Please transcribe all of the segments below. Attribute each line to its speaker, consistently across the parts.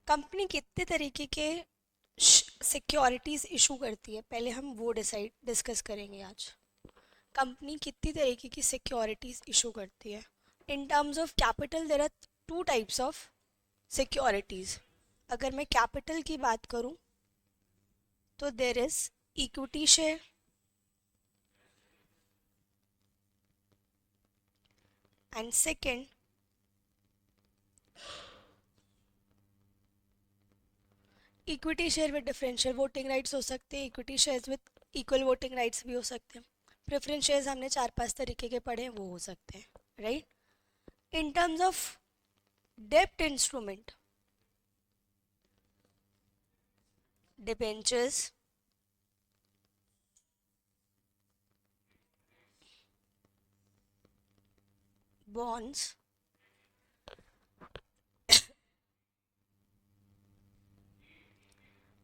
Speaker 1: Company कितने तरीके के सिक्योरिटीज़ इशू करती है, पहले हम वो डिस्कस करेंगे आज। कंपनी कितनी तरीके की सिक्योरिटीज़ इशू करती है। In terms of capital there are two types of securities. अगर मैं कैपिटल की बात करूं तो there is equity share and second equity share with differential voting rights हो सकते हैं, equity shares with equal voting rights भी हो सकते हैं। प्रेफरेंस शेयर्स हमने 4-5 तरीके के पढ़े हैं, वो हो सकते हैं, राइट। इन टर्म्स ऑफ डेब्ट इंस्ट्रूमेंट, डिबेंचर्स, बॉन्ड्स,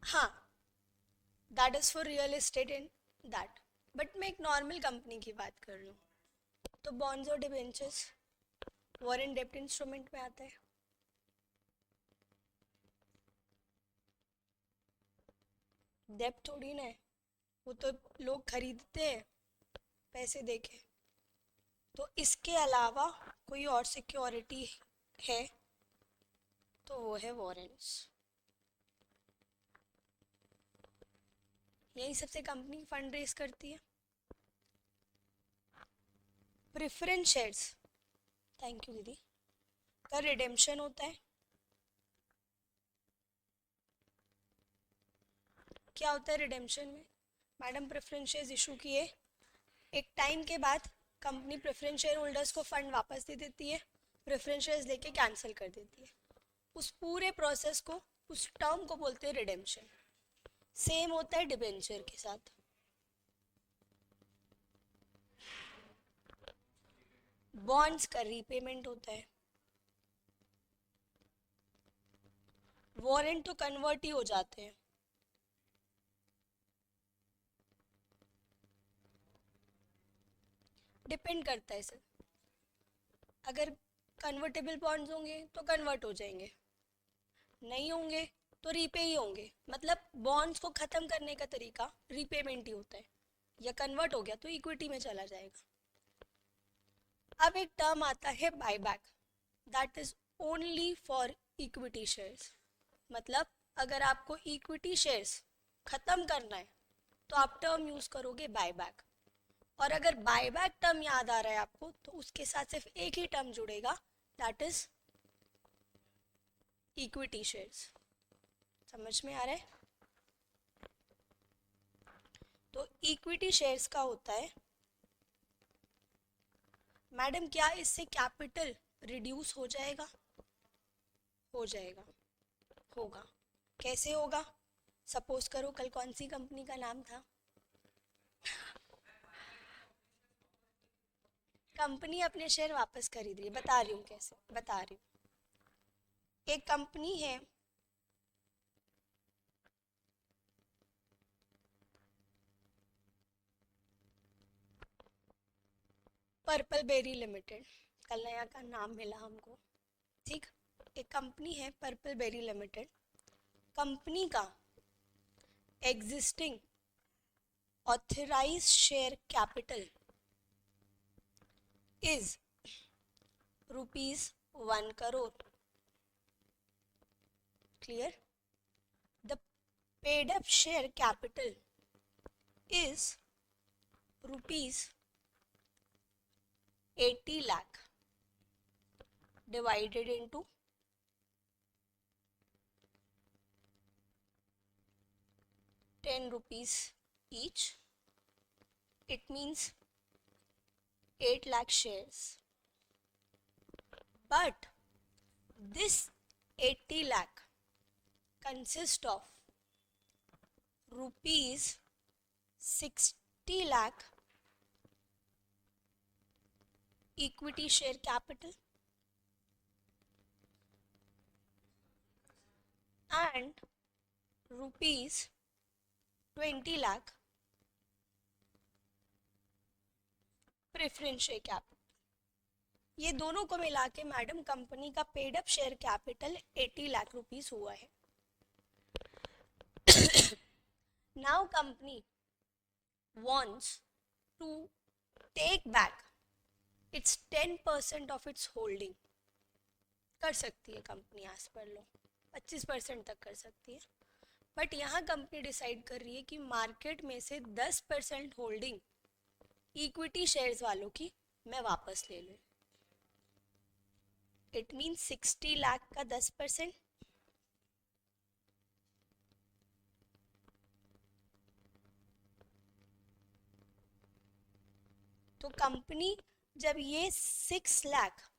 Speaker 1: हाँ that is for real estate and that, but मैं एक नॉर्मल कंपनी की बात कर रही हूँ तो बॉन्ड्स और डिबेंचर्स वॉरेंट डेब्ट इंस्ट्रूमेंट में आता है। डेब्ट थोड़ी ना है, वो तो लोग खरीदते हैं पैसे देके। तो इसके अलावा कोई और सिक्योरिटी है तो वो है वॉरेंट्स। यही सबसे कंपनी फंड रेज करती है। प्रेफरेंस शेयर्स, थैंक यू दीदी, का रिडेम्पशन होता है। क्या होता है रिडेम्पशन में? मैडम प्रेफरेंस शेयर्स इशू किए, एक टाइम के बाद कंपनी प्रेफरेंस शेयर होल्डर्स को फंड वापस दे देती है, प्रेफरेंस शेयर्स लेके कैंसिल कर देती है। उस पूरे प्रोसेस को, उस टर्म को बोलते हैं रिडेम्पशन। सेम होता है डिबेंचर के साथ। बॉन्ड्स का रीपेमेंट होता है। वारंट तो कन्वर्ट ही हो जाते हैं। डिपेंड करता है सर, अगर कन्वर्टेबल बॉन्ड्स होंगे तो कन्वर्ट हो जाएंगे, नहीं होंगे तो रीपे ही होंगे। मतलब बॉन्ड्स को ख़त्म करने का तरीका रीपेमेंट ही होता है, या कन्वर्ट हो गया तो इक्विटी में चला जाएगा। अब एक टर्म आता है buyback, that is only for equity shares. मतलब अगर आपको इक्विटी शेयर्स ख़त्म करना है तो आप टर्म यूज़ करोगे बायबैक। और अगर बायबैक टर्म याद आ रहा है आपको तो उसके साथ सिर्फ एक ही टर्म जुड़ेगा, दैट इज इक्विटी शेयर्स। समझ में आ रहा है? तो इक्विटी शेयर्स का होता है, मैडम क्या इससे कैपिटल रिड्यूस हो जाएगा? हो जाएगा, होगा। कैसे होगा? सपोज करो कल कौन सी कंपनी का नाम था, कंपनी अपने शेयर वापस खरीद रही है, बता रही हूँ कैसे, बता रही हूँ। एक कंपनी है, पर्पल बेरी लिमिटेड, कल नया का नाम मिला हमको, ठीक। एक कंपनी है पर्पल बेरी लिमिटेड, कंपनी का existing authorise share capital is ₹1 crore। Clear? The paid up share capital is ₹80 lakh divided into 10 rupees each. It means 8 lakh shares. But this 80 lakh consists of rupees 60 lakh equity share capital and rupees 20 lakh preference share capital. ये दोनों को मिला के madam company का paid up share capital 80 lakh rupees हुआ है। Now company wants to take back its 10% of its holding. कर सकती है कंपनी एज पर लो 25% तक कर सकती है, बट यहाँ कंपनी डिसाइड कर रही है कि मार्केट में से 10% होल्डिंग इक्विटी शेयर्स वालों की मैं वापस ले लूँ. इट मीन्स 60 लाख का 10%. तो कंपनी जब ये 6 lakh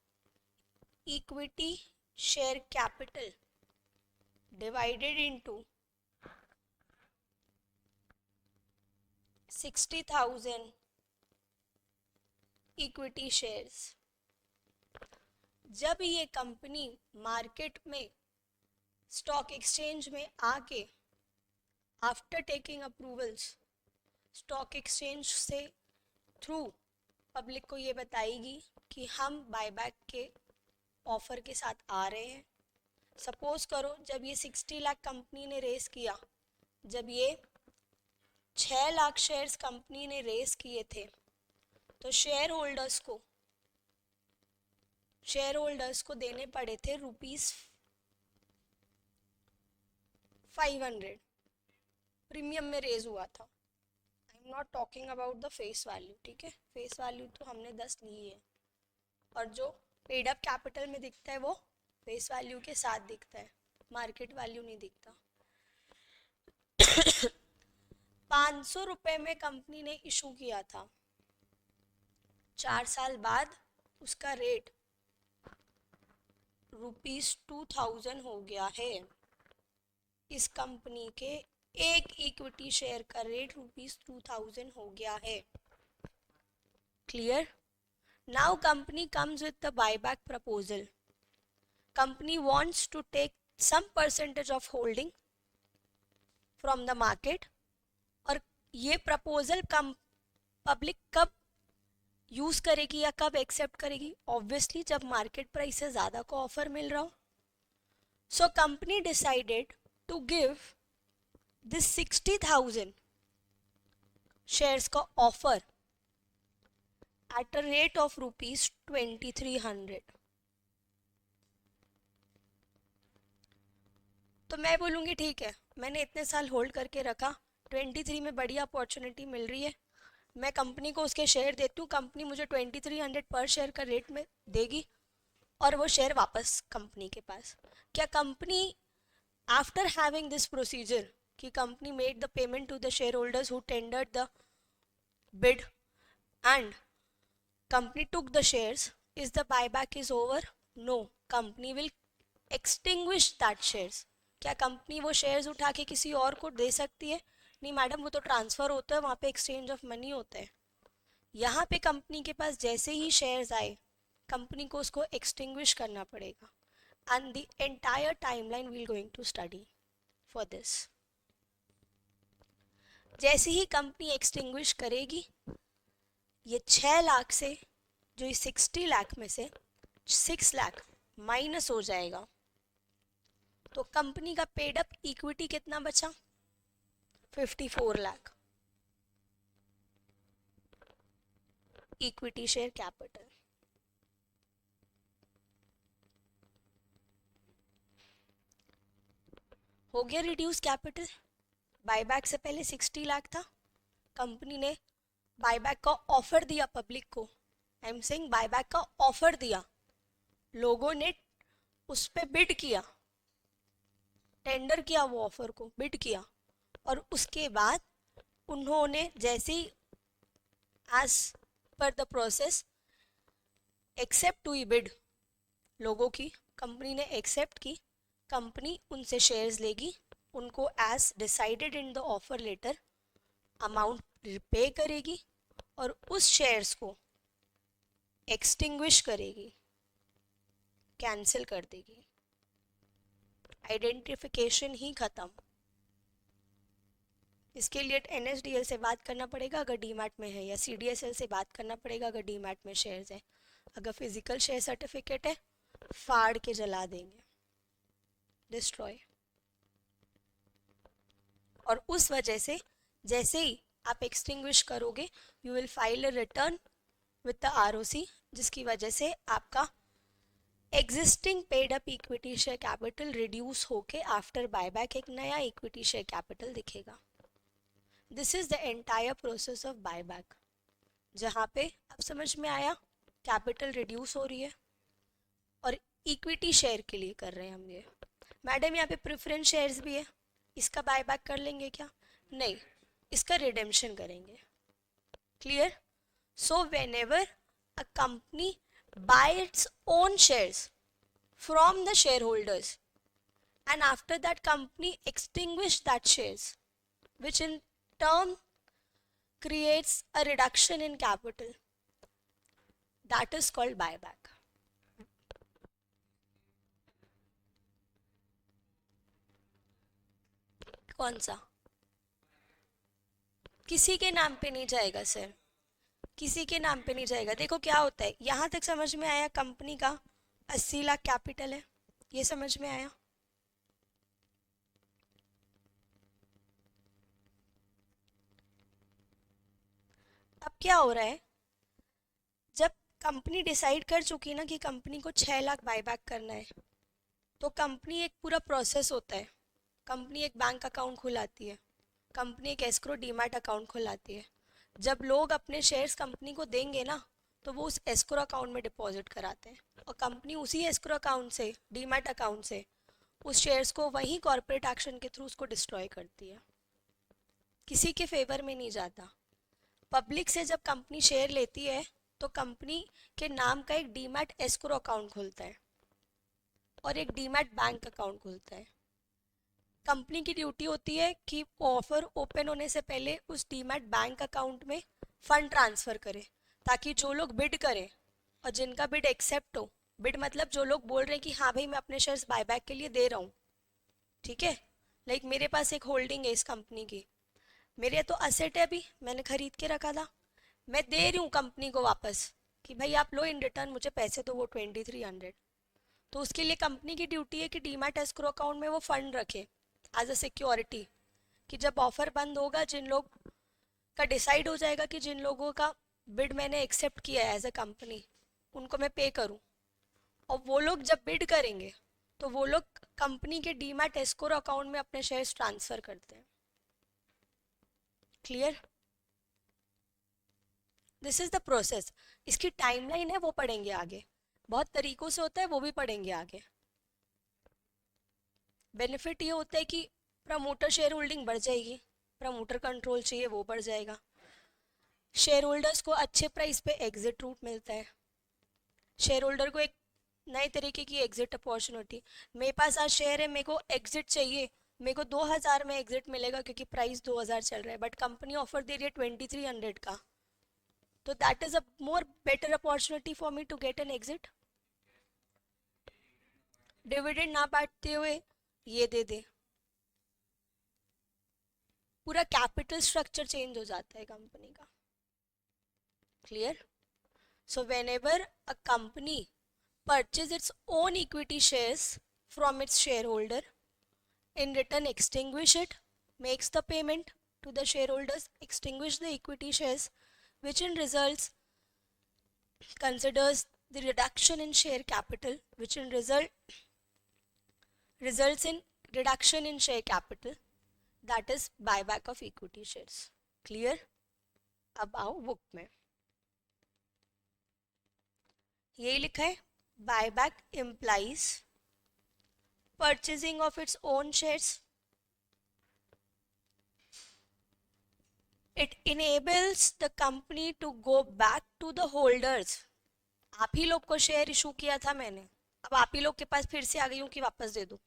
Speaker 1: equity share capital divided into 60,000 equity shares, जब ये कंपनी मार्केट में स्टॉक एक्सचेंज में आके after taking approvals stock exchange से थ्रू पब्लिक को ये बताएगी कि हम बायबैक के ऑफर के साथ आ रहे हैं. सपोज करो जब ये 60 लाख कंपनी ने रेस किया, जब ये 6 लाख शेयर्स कंपनी ने रेस किए थे, तो शेयर होल्डर्स को देने पड़े थे ₹500. प्रीमियम में रेज हुआ था. I am not talking about the face value. ठीक है, फेस वैल्यू तो हमने 10 ली है, और जो पेड अप कैपिटल में दिखता है वो फेस वैल्यू के साथ दिखता है, मार्केट वैल्यू नहीं दिखता. 500 रुपये में कंपनी ने इशू किया था. 4 साल बाद उसका रेट ₹2000 हो गया है. इस कंपनी के एक इक्विटी शेयर का रेट ₹2000 हो गया है. Clear? Now company comes with the buyback proposal. Company wants to take some percentage of holding from the market. और ये प्रपोजल पब्लिक कब यूज करेगी या कब एक्सेप्ट करेगी? ऑब्वियसली जब मार्केट प्राइस से ज़्यादा को ऑफर मिल रहा हो. So company decided to give this 60,000 shares का offer at a rate of ₹2300. तो मैं बोलूँगी ठीक है, मैंने इतने साल होल्ड करके रखा, 23 में बढ़िया अपॉर्चुनिटी मिल रही है, मैं कंपनी को उसके शेयर देती हूँ, कंपनी मुझे 2300 पर शेयर का रेट में देगी और वो शेयर वापस कंपनी के पास. क्या company after having this procedure कि company made the payment to the share holders who tendered the bid and company took the shares, is the buyback is over? No, company will extinguish that shares. क्या company वो shares उठा के किसी और को दे सकती है? नहीं मैडम, वो तो ट्रांसफ़र होता है, वहाँ पे एक्सचेंज ऑफ मनी होता है. यहाँ पे कंपनी के पास जैसे ही शेयर्स आए, कंपनी को उसको एक्सटिंग्विश करना पड़ेगा. And the entire timeline we going to study for this. जैसे ही कंपनी एक्सटिंग्विश करेगी, ये 6 लाख से जो ये 60 लाख में से 6 लाख माइनस हो जाएगा, तो कंपनी का पेड अप इक्विटी कितना बचा? 54 लाख इक्विटी शेयर कैपिटल. हो गया रिड्यूस कैपिटल. बायबैक से पहले 60 लाख था, कंपनी ने बायबैक का ऑफर दिया पब्लिक को. आई एम सेइंग बायबैक का ऑफर दिया, लोगों ने उस पर बिड किया, टेंडर किया, वो ऑफर को बिड किया, और उसके बाद उन्होंने जैसे ही एज पर द प्रोसेस एक्सेप्ट हुई बिड लोगों की, कंपनी ने एक्सेप्ट की, कंपनी उनसे शेयर्स लेगी, उनको as decided in the offer letter amount pay करेगी और उस शेयर्स को एक्सटिंग्विश करेगी, कैंसिल कर देगी. आइडेंटिफिकेशन ही खत्म. इसके लिए NSDL से बात करना पड़ेगा अगर डीमैट में है, या CDSL से बात करना पड़ेगा अगर डीमैट में शेयर्स है. अगर फिजिकल शेयर सर्टिफिकेट है, फाड़ के जला देंगे, डिस्ट्रॉय. और उस वजह से जैसे ही आप एक्सटिंग्विश करोगे you will file a return with the ROC, जिसकी वजह से आपका existing paid up equity share capital reduce होके आफ्टर बायबैक एक नया इक्विटी शेयर कैपिटल दिखेगा। This is the entire process of buyback, जहाँ पे अब समझ में आया कैपिटल रिड्यूस हो रही है और इक्विटी शेयर के लिए कर रहे हैं हम ये। मैडम यहाँ पे प्रेफरेंस शेयर्स भी है, इसका बायबैक कर लेंगे क्या? नहीं, इसका रिडेम्पशन करेंगे। Clear? So whenever a company buy its own shares from the shareholders and after that company extinguish that shares, which in turn creates a reduction in capital, that is called buyback. कौन सा? किसी के नाम पे नहीं जाएगा sir, किसी के नाम पे नहीं जाएगा। देखो क्या होता है, यहाँ तक समझ में आया? कंपनी का 80 लाख कैपिटल है, ये समझ में आया? अब क्या हो रहा है, जब कंपनी डिसाइड कर चुकी ना कि कंपनी को 6 लाख बायबैक करना है, तो कंपनी एक पूरा प्रोसेस होता है। कंपनी एक बैंक अकाउंट खुलाती है, कंपनी एक एस्क्रो डीमैट अकाउंट खुलाती है। जब लोग अपने शेयर्स कंपनी को देंगे ना, तो वो उस एस्क्रो अकाउंट में डिपॉजिट कराते हैं और कंपनी उसी एस्क्रो अकाउंट से, डीमैट अकाउंट से, उस शेयर्स को वहीं कॉर्पोरेट एक्शन के थ्रू उसको डिस्ट्रॉय करती है, किसी के फेवर में नहीं जाता। पब्लिक से जब कंपनी शेयर लेती है तो कंपनी के नाम का एक डीमैट एस्क्रो अकाउंट खुलता है और एक डीमैट बैंक अकाउंट खुलता है। कंपनी की ड्यूटी होती है कि ऑफर ओपन होने से पहले उस डीमैट बैंक अकाउंट में फंड ट्रांसफ़र करे, ताकि जो लोग बिड करें और जिनका बिड एक्सेप्ट हो, बिड मतलब जो लोग बोल रहे हैं कि हाँ भाई मैं अपने शेयर्स बायबैक के लिए दे रहा हूँ, ठीक है, लाइक मेरे पास एक होल्डिंग है इस कंपनी की, मेरे तो असेट है, अभी मैंने खरीद के रखा था, मैं दे रही हूँ कंपनी को वापस कि भाई आप लो इन रिटर्न मुझे पैसे दो, वो 2300। तो उसके लिए कंपनी की ड्यूटी है कि डीमैट एस्क्रो अकाउंट में वो फंड रखे एज अ सिक्योरिटी, कि जब ऑफर बंद होगा, जिन लोग का डिसाइड हो जाएगा कि जिन लोगों का बिड मैंने एक्सेप्ट किया है एज अ कंपनी, उनको मैं पे करूं, और वो लोग जब बिड करेंगे तो वो लोग कंपनी के डीमैट एस्क्रो अकाउंट में अपने शेयर्स ट्रांसफर करते हैं। Clear? This is the process. इसकी टाइमलाइन है वो पढ़ेंगे आगे, बहुत तरीकों से होता है वो भी पढ़ेंगे आगे। बेनिफिट ये होता है कि प्रमोटर शेयर होल्डिंग बढ़ जाएगी, प्रमोटर कंट्रोल चाहिए वो बढ़ जाएगा, शेयर होल्डर्स को अच्छे प्राइस पे एग्जिट रूट मिलता है, शेयर होल्डर को एक नए तरीके की एग्जिट अपॉर्चुनिटी। मेरे पास आज शेयर है, मेरे को एग्जिट चाहिए, मेरे को 2000 में एग्जिट मिलेगा क्योंकि प्राइस 2000 चल रहा है, बट कंपनी ऑफर दे रही है 2300 का, तो that is a more better opportunity for me to get an exit. Dividend ना बांटते हुए ये दे दे, पूरा कैपिटल स्ट्रक्चर चेंज हो जाता है कंपनी का। Clear? So whenever a company purchases its own equity shares from its shareholder, in return extinguish it, makes the payment to the shareholders, extinguish the equity shares, which in results considers the reduction in share capital, which in results in reduction in share capital, that is buyback of equity shares. Clear? अब आओ book में, यही लिखा है, buyback implies purchasing of its own shares. It enables the company to go back to the holders. आप ही लोग को share issue किया था मैंने, अब आप ही लोग के पास फिर से आ गई हूँ कि वापस दे दो,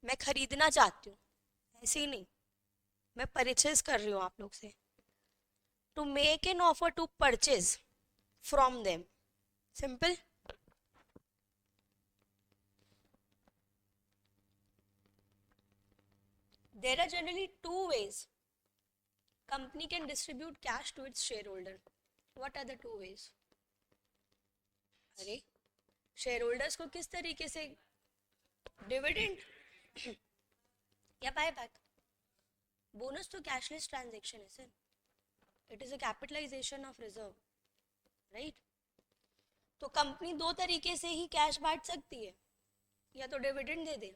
Speaker 1: मैं खरीदना चाहती हूँ, ऐसे ही नहीं, मैं परचेज कर रही हूँ आप लोग से। To make an offer to purchase from them, simple. There are generally two ways company can distribute cash to its shareholder. What are the two ways? अरे शेयर होल्डर्स को किस तरीके से, डिविडेंड या बायबैक? बोनस तो cashless transaction है sir, it is a capitalisation of reserve, right. तो company दो तरीके से ही कैश बांट सकती है, या तो डिविडेंड दे दे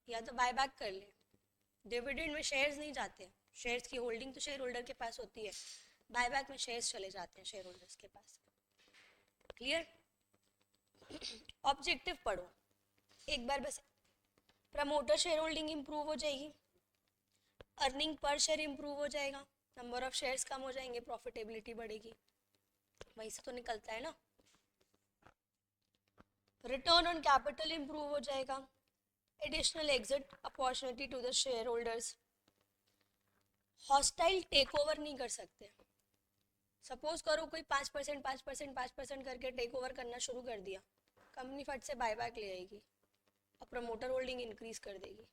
Speaker 1: या तो बाय बैक कर ले। डिविडेंड में शेयर्स नहीं जाते, शेयर्स की होल्डिंग तो शेयर होल्डर के पास होती है, बायबैक में शेयर्स चले जाते हैं शेयर होल्डर्स के पास। क्लियर? ऑब्जेक्टिव पढ़ो एक बार बस। प्रमोटर शेयर होल्डिंग इंप्रूव हो जाएगी, अर्निंग पर शेयर इंप्रूव हो जाएगा, नंबर ऑफ शेयर्स कम हो जाएंगे, प्रॉफिटेबिलिटी बढ़ेगी, वहीं से तो निकलता है ना। रिटर्न ऑन कैपिटल इंप्रूव हो जाएगा, additional exit opportunity to the share holders. Hostile take over नहीं कर सकते। सपोज करो कोई 5% 5% 5% करके टेक ओवर करना शुरू कर दिया, कंपनी फट से बायबैक ले आएगी और प्रमोटर होल्डिंग इंक्रीज कर देगी।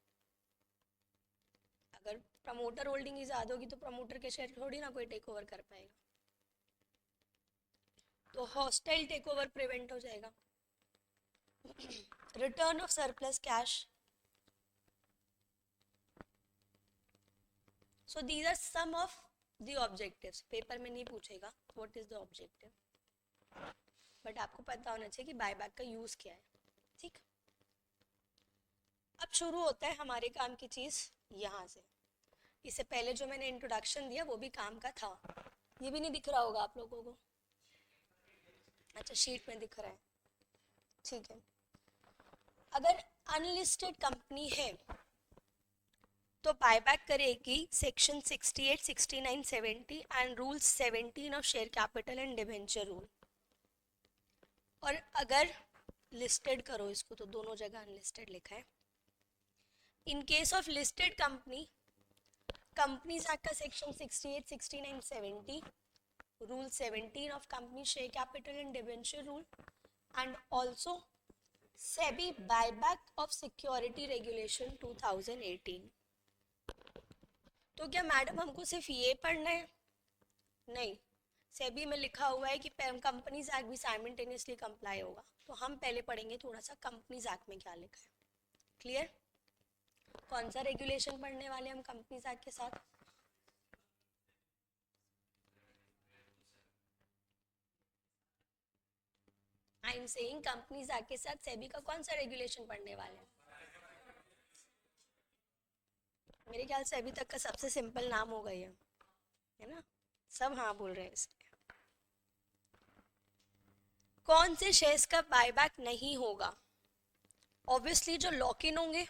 Speaker 1: अगर प्रमोटर होल्डिंग ही ज़्यादा होगी तो प्रमोटर के शेयर थोड़ी ना कोई टेक ओवर कर पाएगा, तो हॉस्टाइल टेक ओवर प्रिवेंट हो जाएगा। Return of surplus cash, so these are some of the objectives. Paper में नहीं पूछेगा what is the objective, but आपको पता होना चाहिए कि बायबैक का यूज क्या है, ठीक। अब शुरू होता है हमारे काम की चीज यहाँ से। इससे पहले जो मैंने इंट्रोडक्शन दिया वो भी काम का था, ये भी नहीं दिख रहा होगा आप लोगों को, अच्छा शीट में दिख रहा है, ठीक है। अगर अनलिस्टेड कंपनी है तो बायबैक करेगी section 68, 69, 70 and rule 17 of share capital and debenture rule. और अगर लिस्टेड करो इसको तो दोनों जगह अनलिस्टेड लिखा है। In case of listed company, companies act का section 68, 69, 70, rule 17 of company share capital and debenture rule and also SEBI buyback of security regulation 2018। तो क्या मैडम हमको सिर्फ ये पढ़ना है? नहीं, सेबी में लिखा हुआ है कि कंपनीज एक्ट भी साइमल्टेनियसली कंप्लाई होगा, तो हम पहले पढ़ेंगे थोड़ा सा कंपनीज एक्ट में क्या लिखा है। क्लियर? कौन सा रेगुलेशन पढ़ने वाले हम कंपनीज एक्ट के साथ? I am saying companies act के साथ सेबी का कौन सा रेगुलेशन पढ़ने वाले हैं? मेरे ख्याल से अभी तक का सबसे सिंपल नाम होगा ये, है ना? सब हाँ बोल रहे हैं इसलिए। कौन से शेयर्स का बायबैक नहीं होगा? ऑब्वियसली जो लॉक इन होंगे,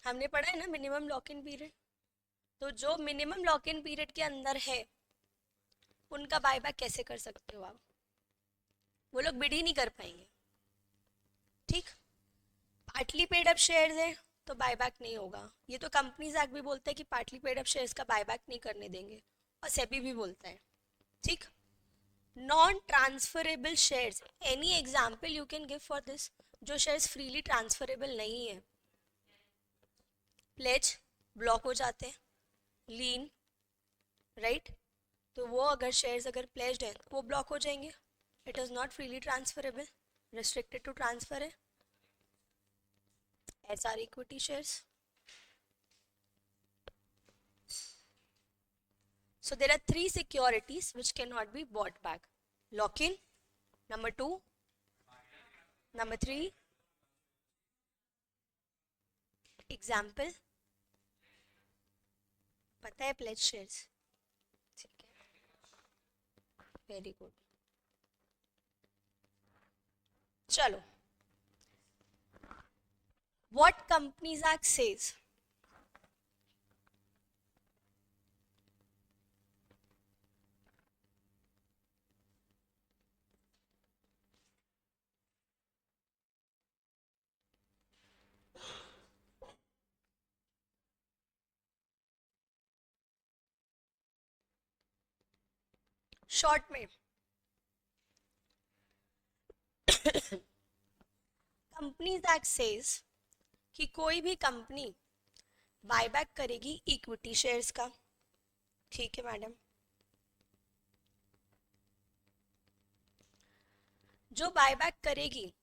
Speaker 1: हमने पढ़ा है ना मिनिमम लॉक इन पीरियड, तो जो मिनिमम लॉक इन पीरियड के अंदर है उनका बायबैक कैसे कर सकते हो आप? वो लोग बिड ही नहीं कर पाएंगे, ठीक। पार्टली पेड अप शेयर्स है तो बायबैक नहीं होगा, ये तो कंपनीज एक्ट भी बोलता है कि पार्टली पेड अप शेयर्स का बायबैक नहीं करने देंगे, और सेबी भी बोलता है, ठीक। Non transferable shares, any example you can give for this? जो शेयर्स फ्रीली ट्रांसफरेबल नहीं है, प्लेज ब्लॉक हो जाते हैं, लीन, राइट, तो वो अगर शेयर्स अगर प्लेज्ड है तो वो ब्लॉक हो जाएंगे। It is not freely transferable, restricted to transfer है। SR equity shares. So there are three securities which cannot be bought back. Lock-in, number 2, number 3, example, पता है pledge shares, ठीक है, very good। चलो, what Companies Act says? Short में companies act says कि कोई भी कंपनी बायबैक करेगी इक्विटी शेयर्स का, ठीक है मैडम। जो बायबैक करेगी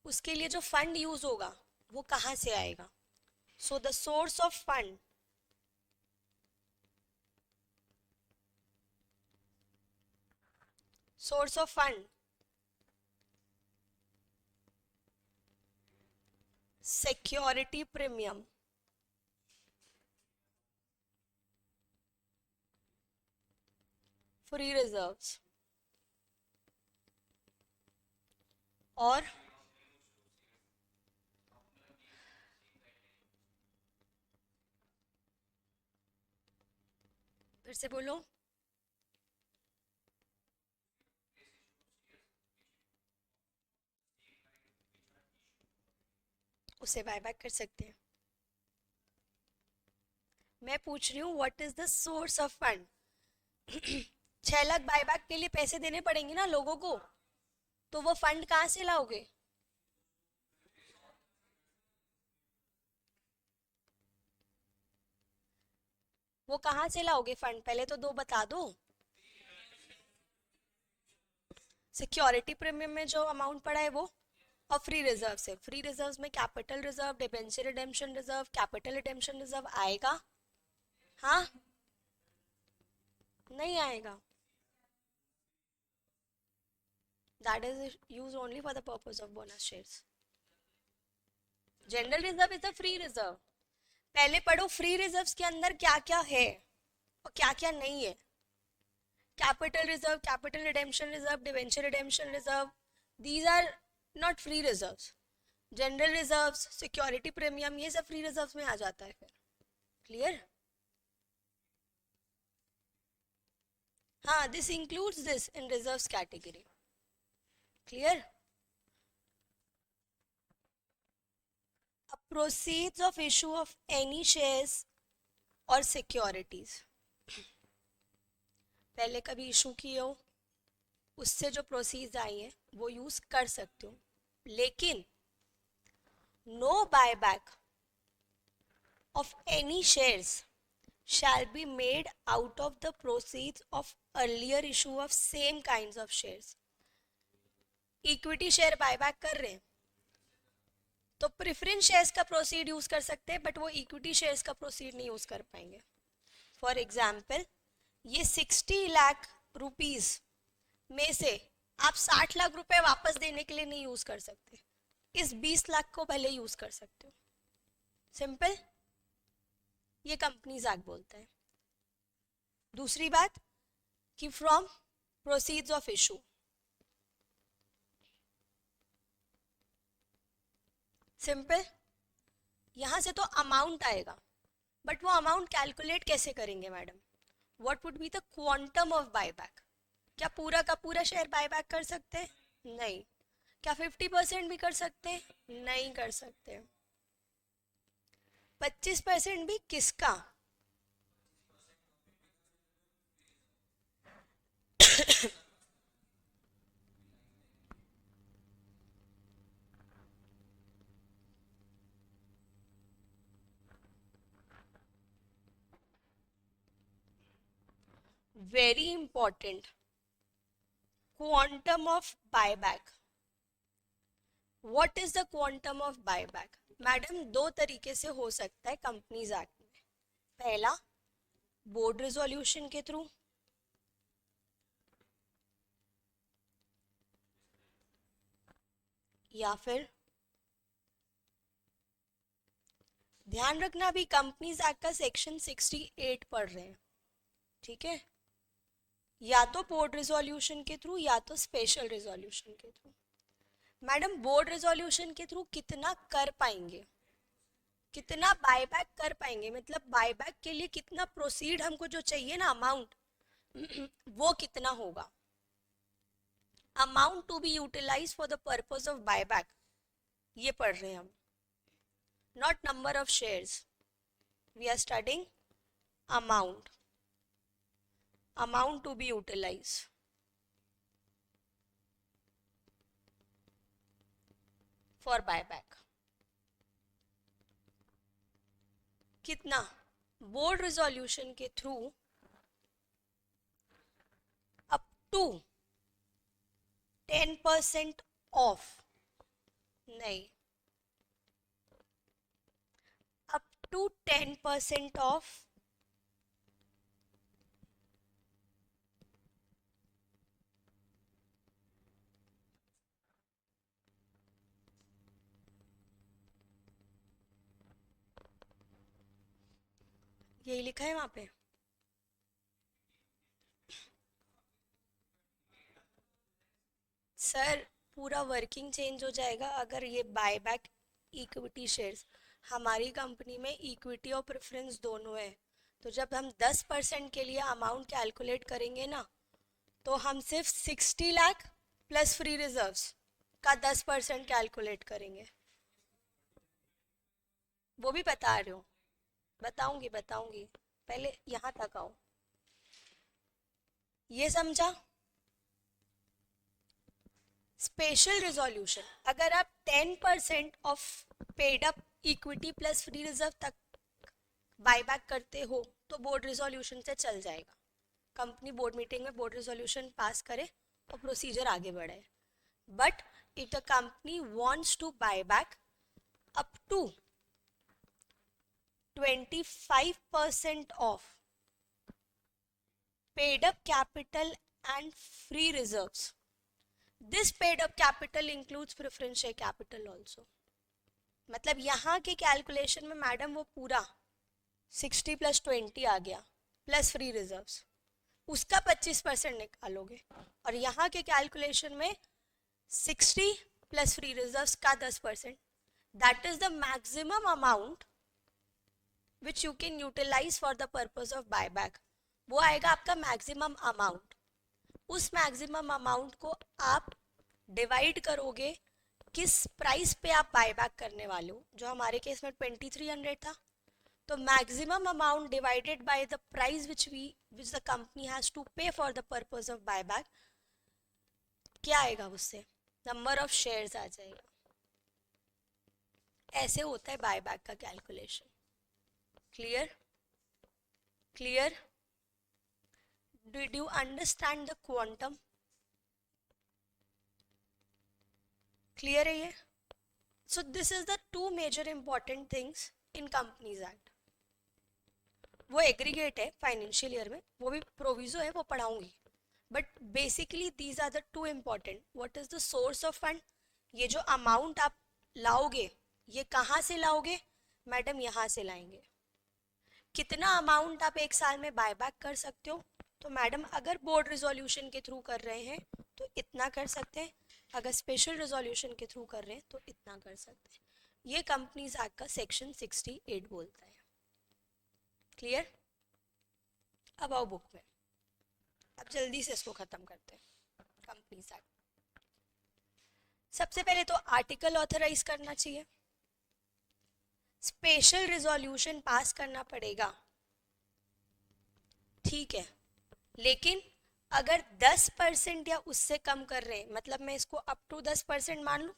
Speaker 1: उसके लिए जो फंड यूज होगा वो कहाँ से आएगा? So the source of fund security premium, free reserves, और फिर से बोलो। उसे बायबैक कर सकते हैं। मैं पूछ रही हूँ what is the source of fund. 6 lakh buyback के लिए पैसे देने पड़ेंगे ना लोगों को, तो वो फंड कहाँ से लाओगे? वो कहाँ से लाओगे फंड, पहले तो दो बता दो। सिक्योरिटी प्रीमियम में जो अमाउंट पड़ा है वो, और फ्री रिजर्व से। फ्री रिजर्व में capital reserve, debenture redemption reserve, capital redemption reserve आएगा? हाँ, नहीं आएगा। That is use only for the purpose of bonus shares. General reserve is a free reserve. पहले पढ़ो फ्री रिजर्व्स के अंदर क्या क्या है और क्या क्या नहीं है। Capital reserve, capital redemption reserve, debenture redemption reserve, these are not free reserves. General reserves, security premium, ये सब फ्री रिजर्व्स में आ जाता है फिर। क्लियर? हाँ, this includes this in reserves category. Clear? Proceeds of issue of any shares और securities, पहले कभी इशू किए हो, उससे जो प्रोसीड्स आई हैं वो यूज कर सकते हो, लेकिन no buyback of any shares shall be made out of the proceeds of earlier issue of same kinds of shares। Equity share buyback कर रहे हैं तो प्रेफरेंस शेयर्स का प्रोसीड यूज कर सकते हैं, बट वो इक्विटी शेयर्स का प्रोसीड नहीं यूज कर पाएंगे। फॉर एग्जाम्पल, ये 60 लाख रुपीज में से आप 60 लाख रुपए वापस देने के लिए नहीं यूज कर सकते, इस 20 लाख को पहले यूज कर सकते हो। सिंपल, ये कंपनीज एक्ट बोलता है। दूसरी बात कि from proceeds of issue, simple, यहां से तो अमाउंट आएगा, बट वो अमाउंट कैलकुलेट कैसे करेंगे madam? What would be the quantum of buyback? क्या पूरा का पूरा शेयर बायबैक कर सकते हैं? नहीं। क्या 50% भी कर सकते हैं? नहीं कर सकते। 25% भी किसका? Very important, quantum of buyback. What is the quantum of buyback? Madam, दो तरीके से हो सकता है कंपनीज एक्ट में। पहला, बोर्ड रिजोल्यूशन के थ्रू, या फिर, ध्यान रखना अभी कंपनीज एक्ट का सेक्शन 68 पढ़ रहे हैं, ठीक है? या तो बोर्ड रिजोल्यूशन के थ्रू या तो स्पेशल रिजोल्यूशन के थ्रू। मैडम, बोर्ड रिजोल्यूशन के थ्रू कितना कर पाएंगे, कितना बायबैक कर पाएंगे, मतलब बायबैक के लिए कितना प्रोसीड हमको जो चाहिए ना अमाउंट, वो कितना होगा? Amount to be utilise for the purpose of buyback, ये पढ़ रहे हैं हम, not number of shares. We are studying amount to be utilized for buyback। कितना? बोर्ड रिजोल्यूशन के थ्रू अप टू 10% ऑफ, नहीं, अप 10% ऑफ यही लिखा है वहां पे। सर पूरा वर्किंग चेंज हो जाएगा अगर ये बायबैक इक्विटी शेयर्स, हमारी कंपनी में इक्विटी और प्रेफरेंस दोनों है। तो जब हम 10% के लिए अमाउंट कैलकुलेट करेंगे ना, तो हम सिर्फ 60 लाख प्लस फ्री रिजर्व्स का 10% कैलकुलेट करेंगे। वो भी बता रही हूँ, बताऊंगी बताऊंगी, पहले यहाँ तक आओ। ये समझा? स्पेशल रिजोल्यूशन, अगर आप 10% of paid up equity plus free reserve तक बायबैक करते हो तो बोर्ड रिजोल्यूशन से चल जाएगा। कंपनी बोर्ड मीटिंग में बोर्ड रिजोल्यूशन पास करे और प्रोसीजर आगे बढ़े। But if the company wants to buy back up to 25% of paid up capital and free reserves. This paid up capital includes preference share capital also. मतलब यहाँ के calculation में madam वो पूरा 60 + 20 आ गया प्लस फ्री रिजर्व्स, उसका 25% निकालोगे। और यहाँ के कैलकुलेशन में 60 + फ्री रिजर्व्स का 10%, that is the maximum amount which you can utilise for the purpose of buyback. वो आएगा आपका मैक्सिमम अमाउंट। उस मैक्सिमम अमाउंट को आप डिवाइड करोगे किस प्राइस पे आप बायबैक करने वाले हो। जो हमारे केस में 2300 था, तो maximum amount divided by the price which the company has to pay for the purpose of buyback, क्या आएगा उससे? नंबर ऑफ शेयर्स आ जाएगा। ऐसे होता है बायबैक का calculation. Clear? Clear? Did you understand the quantum? Clear है ये? So this is the two major important things in Companies Act. वो एग्रीगेट है फाइनेंशियल ईयर में, वो भी प्रोविजो है, वो पढ़ाऊंगी। But basically these are the two important. What is the source of fund? ये जो अमाउंट आप लाओगे, ये कहाँ से लाओगे? मैडम यहाँ से लाएंगे। कितना अमाउंट आप एक साल में बायबैक कर सकते हो? तो मैडम अगर बोर्ड रिजोल्यूशन के थ्रू कर रहे हैं तो इतना कर सकते हैं, अगर स्पेशल रिजोल्यूशन के थ्रू कर रहे हैं तो इतना कर सकते हैं। ये कंपनीज एक्ट का सेक्शन 68 बोलता है। क्लियर? अब आओ बुक में, अब जल्दी से इसको खत्म करते हैं। कंपनीज एक्ट सबसे पहले तो आर्टिकल ऑथराइज करना चाहिए, स्पेशल रिजोल्यूशन पास करना पड़ेगा, ठीक है। लेकिन अगर 10% या उससे कम कर रहे हैं, मतलब मैं इसको अप टू 10% मान लूं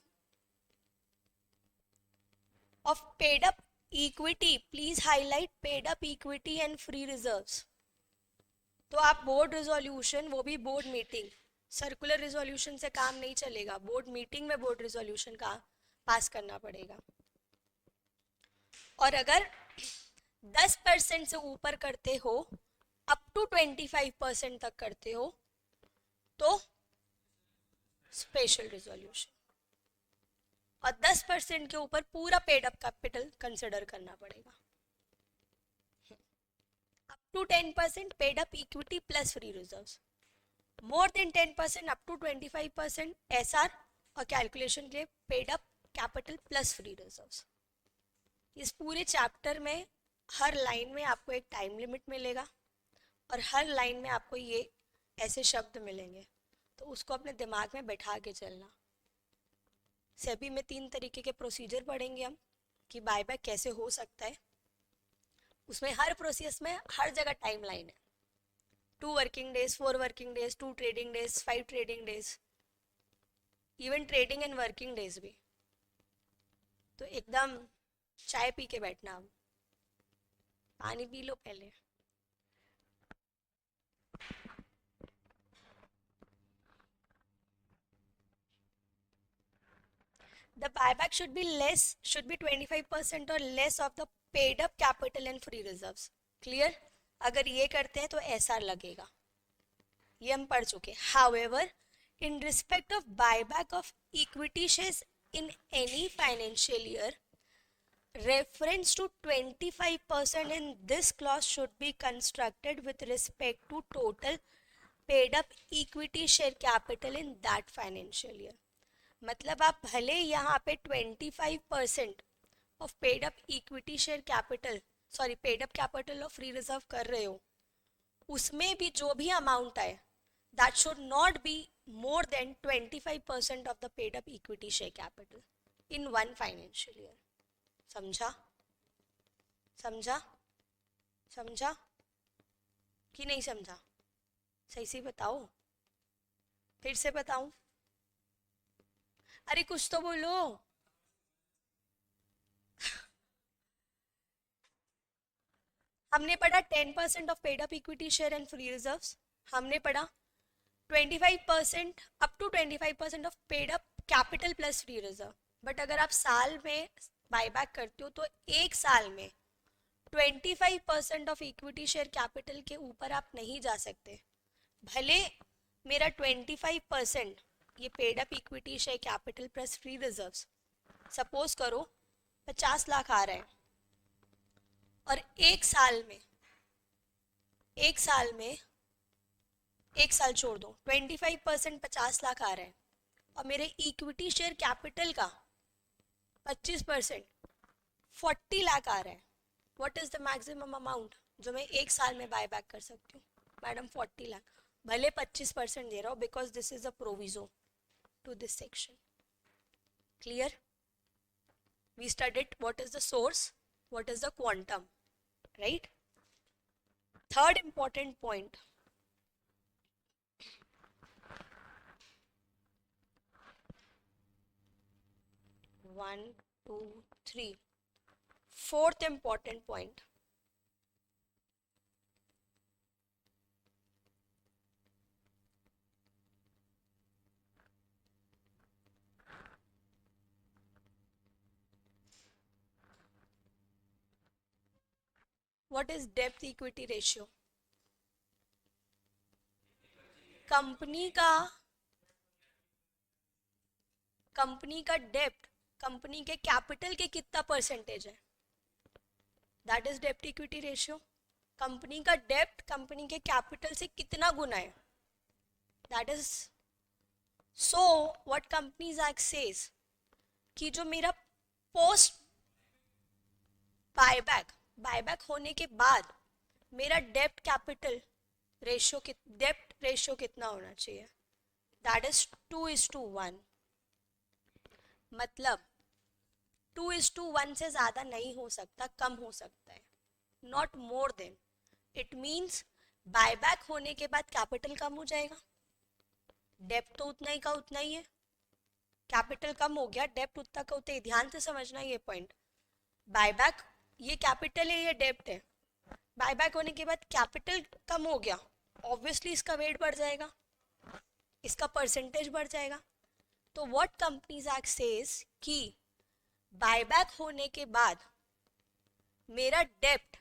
Speaker 1: of paid up equity, please highlight paid up equity and free reserves, तो आप बोर्ड रिजोल्यूशन, वो भी बोर्ड मीटिंग, सर्कुलर रिजोल्यूशन से काम नहीं चलेगा, बोर्ड मीटिंग में बोर्ड रिजोल्यूशन का पास करना पड़ेगा। और अगर 10% से ऊपर करते हो, अप टू 25% तक करते हो, तो स्पेशल रिजोल्यूशन। और 10% के ऊपर पूरा पेड अप कैपिटल कंसिडर करना पड़ेगा। Up to 10% paid up equity plus free reserves, more than 10% up to 25% SR, और कैलकुलेशन के लिए paid up capital plus free reserves. इस पूरे चैप्टर में हर लाइन में आपको एक टाइम लिमिट मिलेगा और हर लाइन में आपको ये ऐसे शब्द मिलेंगे, तो उसको अपने दिमाग में बैठा के चलना। सेबी में 3 तरीके के प्रोसीजर पढ़ेंगे हम कि बायबैक कैसे हो सकता है। उसमें हर प्रोसेस में हर जगह टाइम लाइन है, 2 working days, 4 working days, 2 trading days, 5 trading days, even trading and working days भी। तो एकदम चाय पी के बैठना, अब पानी पी लो पहले। The buyback should be less, should be 25% or less of the paid up capital and free reserves. Clear? अगर ये करते हैं तो SR लगेगा, ये हम पढ़ चुके. However, in respect of buyback of equity shares in any financial year, reference to 25% in this clause should be constructed with respect to total paid up equity share capital in that financial year. मतलब आप भले यहाँ पे 25% of paid up equity share capital, sorry paid up capital of free reserve कर रहे हो, उसमें भी जो भी अमाउंट आए that should not be more than 25% of the paid up equity share capital in one financial year. समझा? समझा? समझा कि नहीं समझा? सही से बताओ, फिर से बताऊं? अरे कुछ तो बोलो. हमने पढ़ा 10% of paid up equity share and free reserves. हमने पढ़ा 25% up to 25% of paid up capital plus free reserve. But अगर आप साल में बायबैक करते हो तो एक साल में 25% ऑफ इक्विटी शेयर कैपिटल के ऊपर आप नहीं जा सकते. भले मेरा 25% ये paid up equity share capital plus free reserves suppose करो 50 लाख आ रहा है, और एक साल में एक साल छोड़ दो 25% 50 लाख आ रहा है, और मेरे इक्विटी शेयर कैपिटल का 25% 40 लाख आ रहा है. What is the maximum amount जो मैं एक साल में बाय बैक कर सकती हूँ? मैडम 40 लाख. भले 25% दे रहा हूँ because this is a proviso to this section. Clear? We studied what is the source, what is the quantum, right? Third important point, one, two, three. Fourth important point, what is debt equity ratio? Company का डेप्ट company के capital के कितना percentage है, that is dept equity ratio. Company का डेप्ट company के capital से कितना गुना है, that is. So what companies act says कि जो मेरा पोस्ट बायबैक होने के बाद मेरा डेप्ट कैपिटल रेशियो डेप्ट रेशियो कितना होना चाहिए, दैट इज 2:1. मतलब 2:1 से ज़्यादा नहीं हो सकता, कम हो सकता है, not more than. It means buyback होने के बाद कैपिटल कम हो जाएगा, डेप्ट तो उतना ही का उतना ही है. कैपिटल कम हो गया, डेप्ट उतना का उतना ही. ध्यान से समझना ये पॉइंट. बायबैक ये कैपिटल है, ये डेप्ट है. बायबैक होने के बाद कैपिटल कम हो गया, ऑब्वियसली इसका वेट बढ़ जाएगा, इसका परसेंटेज बढ़ जाएगा. तो व्हाट कंपनीज एक्ट सेज कि बायबैक होने के बाद मेरा डेप्ट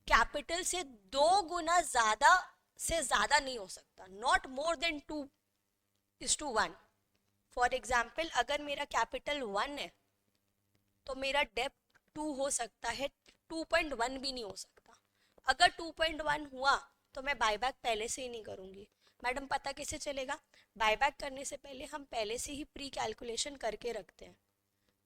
Speaker 1: कैपिटल से 2 गुना ज़्यादा से ज़्यादा नहीं हो सकता, not more than 2:1. For example अगर मेरा कैपिटल 1 है तो मेरा डेप्ट 2 हो सकता है, 2.1 भी नहीं हो सकता. अगर 2.1 हुआ तो मैं बायबैक पहले से ही नहीं करूँगी. मैडम पता कैसे चलेगा? बायबैक करने से पहले हम पहले से ही प्री कैलकुलेशन करके रखते हैं.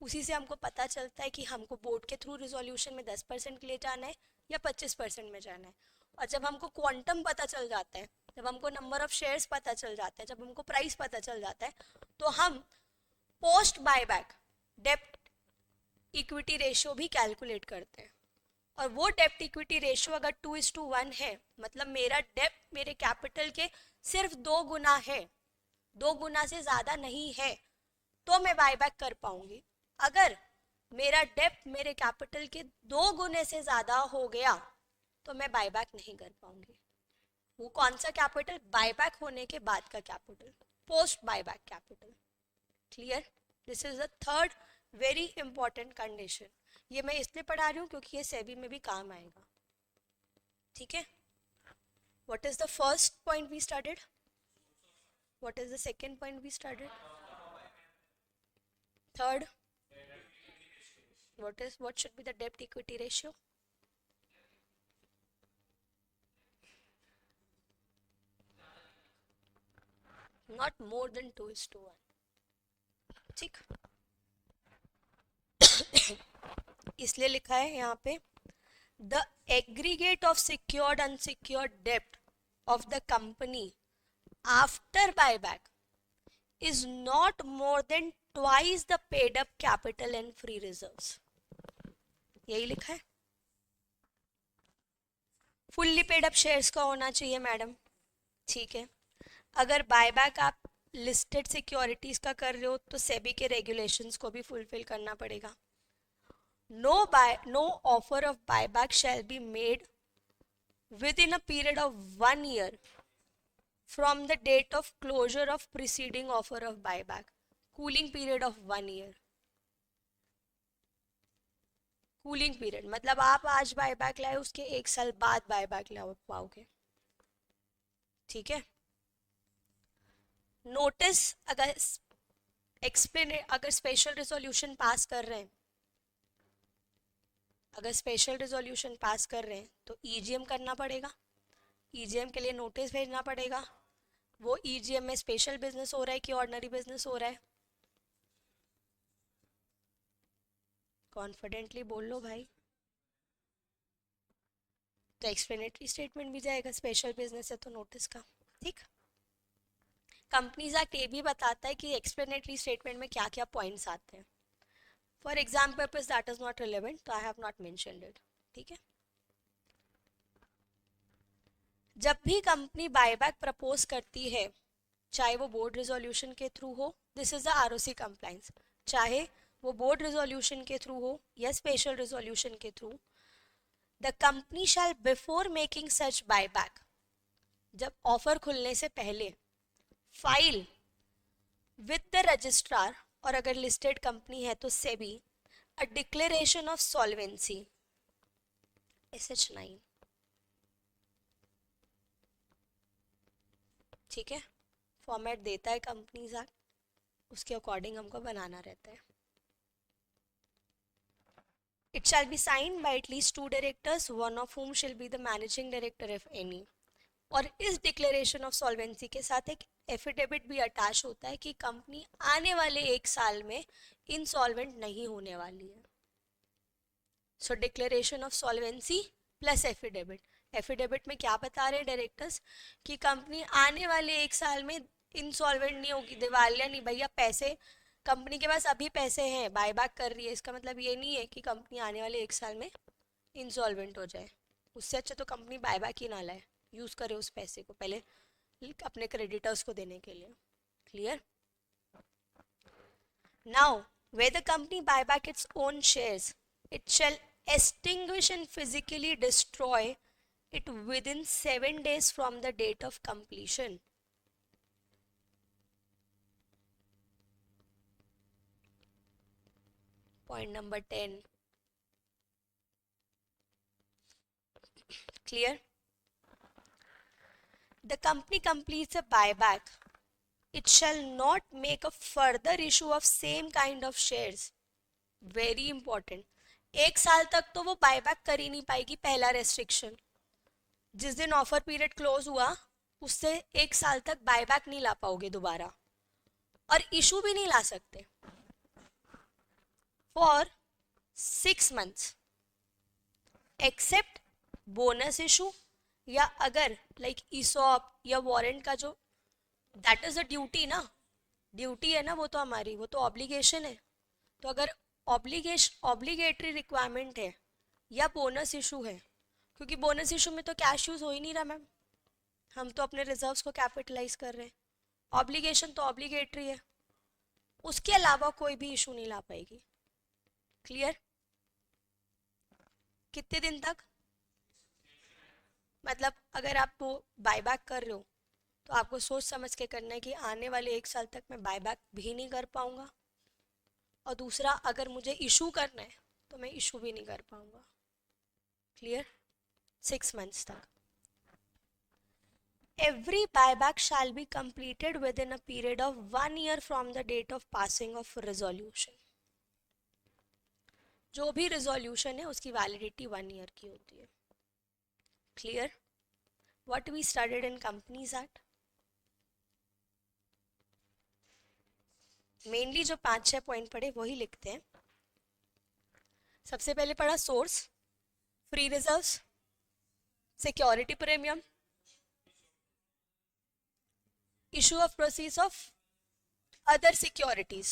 Speaker 1: उसी से हमको पता चलता है कि हमको बोर्ड के थ्रू रिजोल्यूशन में 10% के लिए जाना है या 25% में जाना है. और जब हमको क्वांटम पता चल जाता है, जब हमको नंबर ऑफ शेयर्स पता चल जाता है, जब हमको प्राइस पता चल जाता है, तो हम पोस्ट बायबैक डेप्ट इक्विटी रेशियो भी कैलकुलेट करते हैं. और वो डेप्ट इक्विटी रेशियो अगर 2:1 है, मतलब मेरा डेप्ट मेरे कैपिटल के सिर्फ 2 गुना है, 2 गुना से ज़्यादा नहीं है, तो मैं बायबैक कर पाऊंगी. अगर मेरा डेप्ट मेरे कैपिटल के 2 गुने से ज़्यादा हो गया तो मैं बायबैक नहीं कर पाऊंगी. वो कौन सा कैपिटल? बायबैक होने के बाद का capital, post buyback capital. Clear? This is the third very important condition. ये मैं इसलिए पढ़ा रही हूँ क्योंकि ये सेबी में भी काम आएगा. ठीक है. What is the first point we studied? What is the second point we studied? Third, what should be the debt equity ratio? Not more than 2:1. ठीक. इसलिए लिखा है यहाँ पे the aggregate of secured unsecured debt of the company after buyback is not more than twice the paid up capital and free reserves. यही लिखा है. Fully paid up shares का होना चाहिए मैडम. ठीक है. अगर बायबैक आप लिस्टेड सिक्योरिटीज का कर रहे हो तो सेबी के रेगुलेशंस को भी फुलफिल करना पड़ेगा. No offer of buyback shall be made within a period of 1 year from the date of closure of preceding offer of buyback. Cooling period of 1 year. Cooling period मतलब आप आज बायबैक लाए उसके 1 साल बाद बायबैक ला पाओगे. ठीक है. नोटिस अगर अगर स्पेशल रिजोल्यूशन पास कर रहे हैं, तो ईजीएम करना पड़ेगा. ईजीएम के लिए नोटिस भेजना पड़ेगा. वो ईजीएम में स्पेशल बिजनेस हो रहा है कि ऑर्डिनरी बिजनेस हो रहा है? कॉन्फिडेंटली बोल लो भाई. तो एक्सप्लेनेटरी स्टेटमेंट भी जाएगा. स्पेशल बिजनेस है तो नोटिस का. ठीक. कंपनीज एक्ट ये भी बताता है कि एक्सप्लेनेटरी स्टेटमेंट में क्या क्या पॉइंट्स आते हैं. For exam purpose that is not relevant, तो I have not mentioned it. ठीक है. जब भी कंपनी बायबैक प्रपोज करती है, चाहे वो बोर्ड रिजोल्यूशन के थ्रू हो, this is the ROC compliance, चाहे वो बोर्ड रिजोल्यूशन के थ्रू हो या स्पेशल रिजोल्यूशन के through, the company shall before making such buyback, जब ऑफर खुलने से पहले फाइल विद द रजिस्ट्रार, और अगर लिस्टेड कंपनी है तो SEBI, a declaration of solvency SH9. ठीक है. फॉर्मेट देता है कंपनीज एक्ट, उसके अकॉर्डिंग हमको बनाना रहता है. It shall be signed by at least 2 directors, one of whom shall be the managing director if any. और इस डिक्लेरेशन ऑफ सॉल्वेंसी के साथ एक एफिडेविट भी अटैच होता है कि कंपनी आने वाले 1 साल में इंसॉल्वेंट नहीं होने वाली है. So declaration of solvency plus affidavit. Affidavit में क्या बता रहे हैं डायरेक्टर्स कि कंपनी आने वाले 1 साल में इंसॉल्वेंट नहीं होगी, दिवालिया नहीं. भैया पैसे कंपनी के पास अभी पैसे हैं, बायबैक कर रही है, इसका मतलब ये नहीं है कि कंपनी आने वाले 1 साल में इंसॉल्वेंट हो जाए. उससे अच्छा तो कंपनी बायबैक ही ना लाए, यूज़ करे उस पैसे को पहले अपने क्रेडिटर्स को देने के लिए. Clear. Now where the company buy back its own shares, it shall extinguish and physically destroy it within 7 days from the date of completion. Point number 10. Clear? The company completes a buyback. It shall not make a further issue of same kind of shares. Very important. 1 साल तक तो वो buyback कर ही नहीं पाएगी. पहला restriction, जिस दिन ऑफर पीरियड क्लोज हुआ उससे 1 साल तक बायबैक नहीं ला पाओगे दोबारा, और इशू भी नहीं ला सकते for 6 months except bonus issue, या अगर लाइक ईसॉप या वारंट का जो, दैट इज अ ड्यूटी ना, ड्यूटी है ना वो तो हमारी, वो तो ऑब्लिगेशन है. तो अगर ऑब्लिगेटरी रिक्वायरमेंट है या बोनस इशू है, क्योंकि बोनस इशू में तो कैश यूज हो ही नहीं रहा मैम, हम तो अपने रिजर्व्स को कैपिटलाइज कर रहे हैं. ऑब्लिगेशन तो ऑब्लिगेटरी है, उसके अलावा कोई भी इशू नहीं ला पाएगी. क्लियर. कितने दिन तक, मतलब अगर आप वो बायबैक कर रहे हो तो आपको सोच समझ के करना है कि आने वाले 1 साल तक मैं बायबैक भी नहीं कर पाऊंगा, और दूसरा अगर मुझे इशू करना है तो मैं इशू भी नहीं कर पाऊंगा। क्लियर? 6 months तक। Every buyback shall be completed within a period of 1 year from the date of passing of resolution। जो भी resolution है उसकी validity 1 year की होती है। Clear? What we studied in Companies Act? Mainly जो 5-6 पॉइंट पढ़े वही लिखते हैं। सबसे पहले पढ़ा source, free reserves, security premium, issue of proceeds of other securities,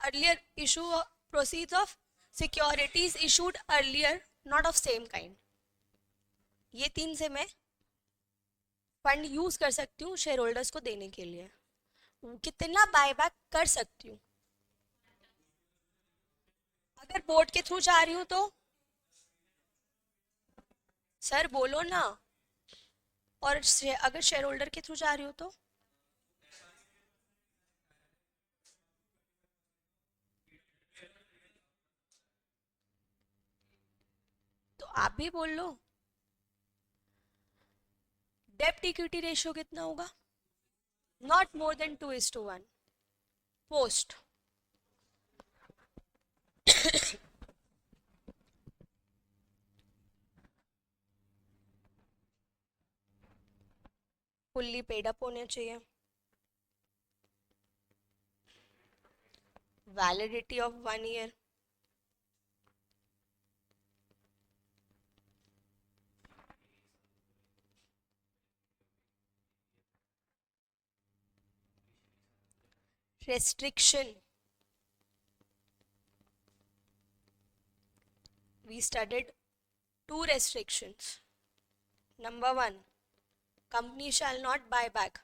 Speaker 1: earlier issue of proceeds of securities issued earlier not of same kind। ये 3 से मैं फंड यूज कर सकती हूँ शेयर होल्डर्स को देने के लिए। कितना बायबैक कर सकती हूँ? अगर बोर्ड के थ्रू जा रही हूँ तो सर बोलो ना। और अगर शेयर होल्डर के थ्रू जा रही हूँ तो आप भी बोल लो। डेब्ट इक्विटी रेशियो कितना होगा? Not more than 2:1। Post fully paid up होने चाहिए। Validity of 1 year। restriction, we studied 2 restrictions। Number 1, company shall not buy back,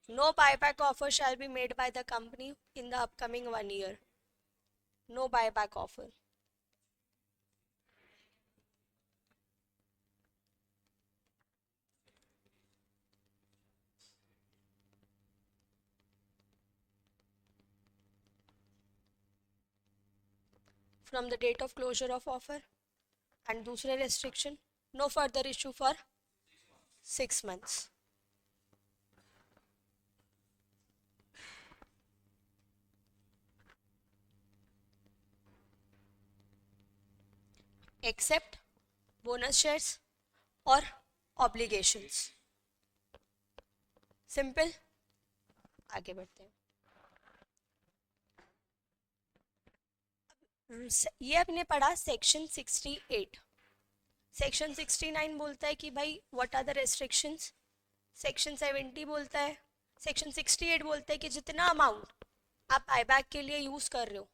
Speaker 1: no buyback offer shall be made by the company in the upcoming 1 year। no buyback offer। from the date of closure of offer। and दूसरे restriction, no further issue for 6 months। except bonus shares और obligations। Simple. आगे बढ़ते हैं। ये आपने पढ़ा section 68। Section 69 बोलता है कि भाई what are the restrictions. Section 70 बोलता है, सेक्शन 68 बोलता है कि जितना अमाउंट आप बायबैक के लिए यूज़ कर रहे हो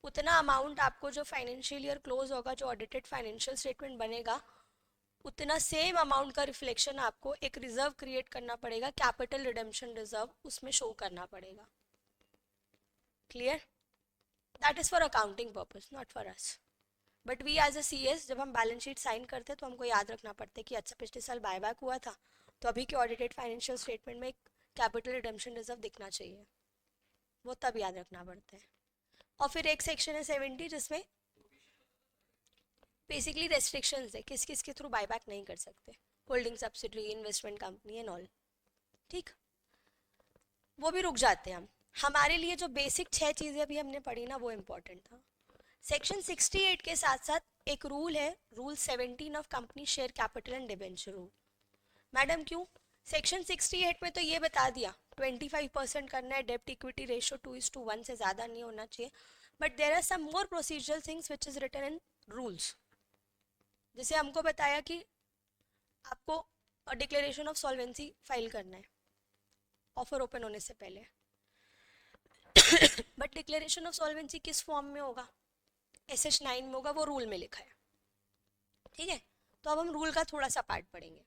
Speaker 1: उतना अमाउंट आपको जो फाइनेंशियल ईयर क्लोज होगा, जो ऑडिटेड फाइनेंशियल स्टेटमेंट बनेगा, उतना सेम अमाउंट का रिफ्लेक्शन आपको एक रिजर्व क्रिएट करना पड़ेगा, कैपिटल रिडेम्पशन रिजर्व, उसमें शो करना पड़ेगा। Clear? That is for accounting purpose, not for us. But we as a CS जब हम बैलेंस शीट साइन करते हैं तो हमको याद रखना पड़ता है कि अच्छा पिछले साल बायबैक हुआ था तो अभी के ऑडिटेड फाइनेंशियल स्टेटमेंट में एक कैपिटल रिडेम्पशन रिजर्व दिखना चाहिए, वो तब याद रखना पड़ता है। और फिर एक सेक्शन है 70 जिसमें बेसिकली रेस्ट्रिक्शंस है किस किस के थ्रू बायबैक नहीं कर सकते, holding subsidiary, investment company and all. ठीक, वो भी रुक जाते हैं हम। हमारे लिए जो बेसिक 6 चीज़ें अभी हमने पढ़ी ना वो इम्पोर्टेंट था। सेक्शन 68 के साथ साथ एक रूल है, rule 17 of company share capital and debenture rule. Madam क्यों? सेक्शन 68 में तो ये बता दिया 25% करना है, डेब्ट इक्विटी रेशियो 2:1 से ज़्यादा नहीं होना चाहिए, but there are some more procedural things which is written in rules. जैसे हमको बताया कि आपको डिक्लेरेशन ऑफ सॉल्वेंसी फाइल करना है ऑफर ओपन होने से पहले बट डिक्लेरेशन ऑफ सॉल्वेंसी किस फॉर्म में होगा? SH9 में होगा, वो रूल में लिखा है। ठीक है, तो अब हम रूल का थोड़ा सा पार्ट पढ़ेंगे।